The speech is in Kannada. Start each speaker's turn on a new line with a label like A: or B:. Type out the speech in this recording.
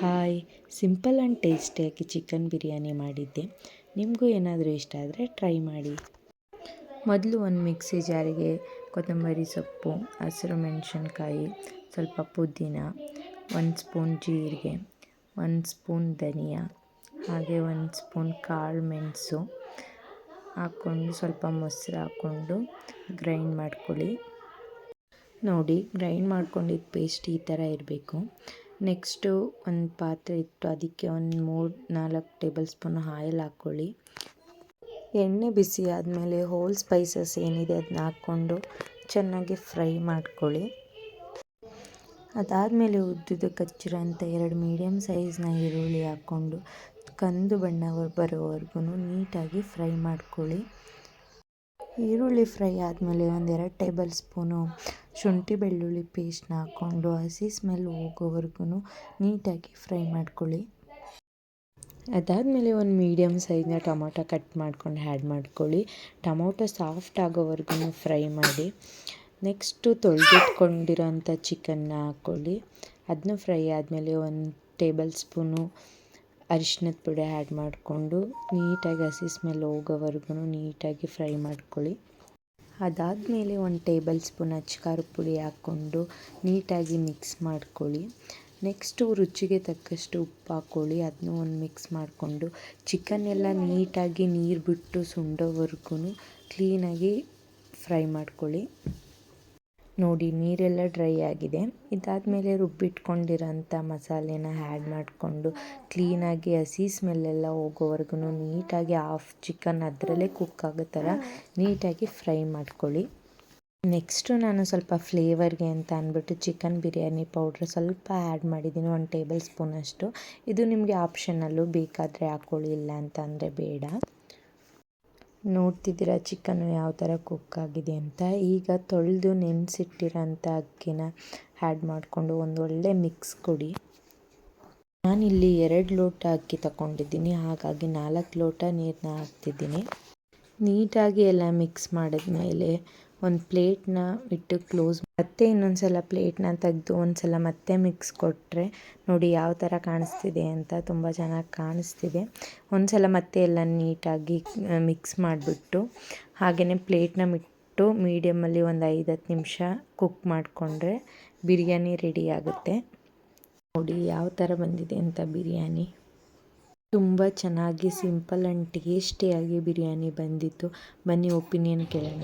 A: ಹಾಯ್, ಸಿಂಪಲ್ ಆ್ಯಂಡ್ ಟೇಸ್ಟಿಯಾಗಿ ಚಿಕನ್ ಬಿರಿಯಾನಿ ಮಾಡಿದ್ದೆ. ನಿಮಗೂ ಏನಾದರೂ ಇಷ್ಟ ಆದರೆ ಟ್ರೈ ಮಾಡಿ. ಮೊದಲು ಒಂದು ಮಿಕ್ಸಿ ಜಾರಿಗೆ ಕೊತ್ತಂಬರಿ ಸೊಪ್ಪು, ಹಸಿರು ಮೆಣಸಿನ್ಕಾಯಿ, ಸ್ವಲ್ಪ ಪುದೀನ, 1 ಸ್ಪೂನ್ ಜೀರಿಗೆ, 1 ಸ್ಪೂನ್ ಧನಿಯಾ, ಹಾಗೆ 1 ಸ್ಪೂನ್ ಕಾಳು ಮೆಣಸು ಹಾಕ್ಕೊಂಡು ಸ್ವಲ್ಪ ಮೊಸರು ಹಾಕ್ಕೊಂಡು ಗ್ರೈಂಡ್ ಮಾಡ್ಕೊಳ್ಳಿ. ನೋಡಿ, ಗ್ರೈಂಡ್ ಮಾಡ್ಕೊಂಡಿದ್ದು ಪೇಸ್ಟ್ ಈ ಥರ ಇರಬೇಕು. ನೆಕ್ಸ್ಟು ಒಂದು ಪಾತ್ರೆ ಇಟ್ಟು ಅದಕ್ಕೆ ಒಂದು 3-4 ಟೇಬಲ್ ಸ್ಪೂನ್ ಆಯಿಲ್ ಹಾಕ್ಕೊಳ್ಳಿ. ಎಣ್ಣೆ ಬಿಸಿ ಆದಮೇಲೆ ಹೋಲ್ ಸ್ಪೈಸಸ್ ಏನಿದೆ ಅದನ್ನ ಹಾಕ್ಕೊಂಡು ಚೆನ್ನಾಗಿ ಫ್ರೈ ಮಾಡ್ಕೊಳ್ಳಿ. ಅದಾದಮೇಲೆ ಉದ್ದುದಕ್ಕೆ ಹಚ್ಚಿರೋಂಥ 2 ಮೀಡಿಯಮ್ ಸೈಜ್ನ ಈರುಳ್ಳಿ ಹಾಕ್ಕೊಂಡು ಕಂದು ಬಣ್ಣ ಬರೋವರೆಗೂ ನೀಟಾಗಿ ಫ್ರೈ ಮಾಡ್ಕೊಳ್ಳಿ. ಈರುಳ್ಳಿ ಫ್ರೈ ಆದಮೇಲೆ 1-2 ಟೇಬಲ್ ಸ್ಪೂನು ಶುಂಠಿ ಬೆಳ್ಳುಳ್ಳಿ ಪೇಸ್ಟ್ನ ಹಾಕ್ಕೊಂಡು ಹಸಿ ಸ್ಮೆಲ್ ಹೋಗೋವರೆಗೂ ನೀಟಾಗಿ ಫ್ರೈ ಮಾಡ್ಕೊಳ್ಳಿ. ಅದಾದಮೇಲೆ ಒಂದು ಮೀಡಿಯಮ್ ಸೈಜ್ನ ಟೊಮೊಟೊ ಕಟ್ ಮಾಡ್ಕೊಂಡು ಆ್ಯಡ್ ಮಾಡ್ಕೊಳ್ಳಿ. ಟೊಮೊಟೊ ಸಾಫ್ಟ್ ಆಗೋವರೆಗೂ ಫ್ರೈ ಮಾಡಿ. ನೆಕ್ಸ್ಟು ತೊಳೆದಿಟ್ಕೊಂಡಿರೋಂಥ ಚಿಕನ್ನ ಹಾಕ್ಕೊಳ್ಳಿ. ಅದನ್ನು ಫ್ರೈ ಆದಮೇಲೆ 1 ಟೇಬಲ್ ಸ್ಪೂನು ಅರಿಶಿನದ ಪುಡಿ ಆ್ಯಡ್ ಮಾಡಿಕೊಂಡು ನೀಟಾಗಿ ಹಸಿ ಸ್ಮೆಲ್ ಹೋಗೋವರೆಗೂ ನೀಟಾಗಿ ಫ್ರೈ ಮಾಡ್ಕೊಳ್ಳಿ. ಅದಾದಮೇಲೆ 1 ಟೇಬಲ್ ಸ್ಪೂನ್ ಖಾರದ ಪುಡಿ ಹಾಕ್ಕೊಂಡು ನೀಟಾಗಿ ಮಿಕ್ಸ್ ಮಾಡ್ಕೊಳ್ಳಿ. ನೆಕ್ಸ್ಟು ರುಚಿಗೆ ತಕ್ಕಷ್ಟು ಉಪ್ಪು ಹಾಕ್ಕೊಳ್ಳಿ. ಅದನ್ನೂ ಒಂದು ಮಿಕ್ಸ್ ಮಾಡಿಕೊಂಡು ಚಿಕನ್ ಎಲ್ಲ ನೀಟಾಗಿ ನೀರು ಬಿಟ್ಟು ಸುಂಡೋವರೆಗೂ ಕ್ಲೀನಾಗಿ ಫ್ರೈ ಮಾಡ್ಕೊಳ್ಳಿ. ನೋಡಿ, ನೀರೆಲ್ಲ ಡ್ರೈ ಆಗಿದೆ. ಇದಾದಮೇಲೆ ರುಬ್ಬಿಟ್ಕೊಂಡಿರೋಂಥ ಮಸಾಲೆನ ಆ್ಯಡ್ ಮಾಡಿಕೊಂಡು ಕ್ಲೀನಾಗಿ ಹಸಿ ಸ್ಮೆಲ್ಲೆಲ್ಲ ಹೋಗೋವರೆಗೂ ನೀಟಾಗಿ ಚಿಕನ್ ಅದರಲ್ಲೇ ಕುಕ್ ಆಗೋ ಥರ ನೀಟಾಗಿ ಫ್ರೈ ಮಾಡ್ಕೊಳ್ಳಿ. ನೆಕ್ಸ್ಟು ನಾನು ಸ್ವಲ್ಪ ಫ್ಲೇವರ್ಗೆ ಅಂತ ಅಂದ್ಬಿಟ್ಟು ಚಿಕನ್ ಬಿರಿಯಾನಿ ಪೌಡ್ರ್ ಸ್ವಲ್ಪ ಆ್ಯಡ್ ಮಾಡಿದ್ದೀನಿ, 1 ಟೇಬಲ್ ಸ್ಪೂನಷ್ಟು. ಇದು ನಿಮಗೆ ಆಪ್ಷನಲ್ಲು, ಬೇಕಾದರೆ ಹಾಕ್ಕೊಳ್ಳಿ, ಇಲ್ಲ ಅಂತ ಅಂದರೆ ಬೇಡ. ನೋಡ್ತಿದ್ದೀರಾ ಚಿಕನ್ನು ಯಾವ ಥರ ಕುಕ್ ಆಗಿದೆ ಅಂತ. ಈಗ ತೊಳೆದು ನೆನೆಸಿಟ್ಟಿರೋಂಥ ಅಕ್ಕಿನ ಆ್ಯಡ್ ಮಾಡಿಕೊಂಡು ಒಂದು ಒಳ್ಳೆ ಮಿಕ್ಸ್ ಕೊಡಿ. ನಾನಿಲ್ಲಿ 2 ಲೋಟ ಅಕ್ಕಿ ತಗೊಂಡಿದ್ದೀನಿ, ಹಾಗಾಗಿ 4 ಲೋಟ ನೀರನ್ನ ಹಾಕ್ತಿದ್ದೀನಿ. ನೀಟಾಗಿ ಎಲ್ಲ ಮಿಕ್ಸ್ ಮಾಡಿದ್ಮೇಲೆ ಒಂದು ಪ್ಲೇಟ್ನ ಇಟ್ಟು ಕ್ಲೋಸ್ ಮತ್ತೆ ಇನ್ನೊಂದು ಸಲ ಪ್ಲೇಟ್ನ ತೆಗೆದು ಒಂದು ಸಲ ಮತ್ತೆ ಮಿಕ್ಸ್ ಕೊಟ್ಟರೆ ನೋಡಿ ಯಾವ ಥರ ಕಾಣಿಸ್ತಿದೆ ಅಂತ. ತುಂಬ ಚೆನ್ನಾಗಿ ಕಾಣಿಸ್ತಿದೆ. ಒಂದು ಸಲ ಮತ್ತೆ ಎಲ್ಲ ನೀಟಾಗಿ ಮಿಕ್ಸ್ ಮಾಡಿಬಿಟ್ಟು ಹಾಗೆಯೇ ಪ್ಲೇಟ್ನ ಇಟ್ಟು ಮೀಡಿಯಮಲ್ಲಿ ಒಂದು 5-10 ನಿಮಿಷ ಕುಕ್ ಮಾಡಿಕೊಂಡ್ರೆ ಬಿರಿಯಾನಿ ರೆಡಿ ಆಗುತ್ತೆ. ನೋಡಿ ಯಾವ ಥರ ಬಂದಿದೆ ಅಂತ ಬಿರಿಯಾನಿ. ತುಂಬ ಚೆನ್ನಾಗಿ ಸಿಂಪಲ್ ಆ್ಯಂಡ್ ಟೇಸ್ಟಿಯಾಗಿ ಬಿರಿಯಾನಿ ಬಂದಿತ್ತು. ಬನ್ನಿ ಒಪಿನಿಯನ್ ಕೇಳೋಣ.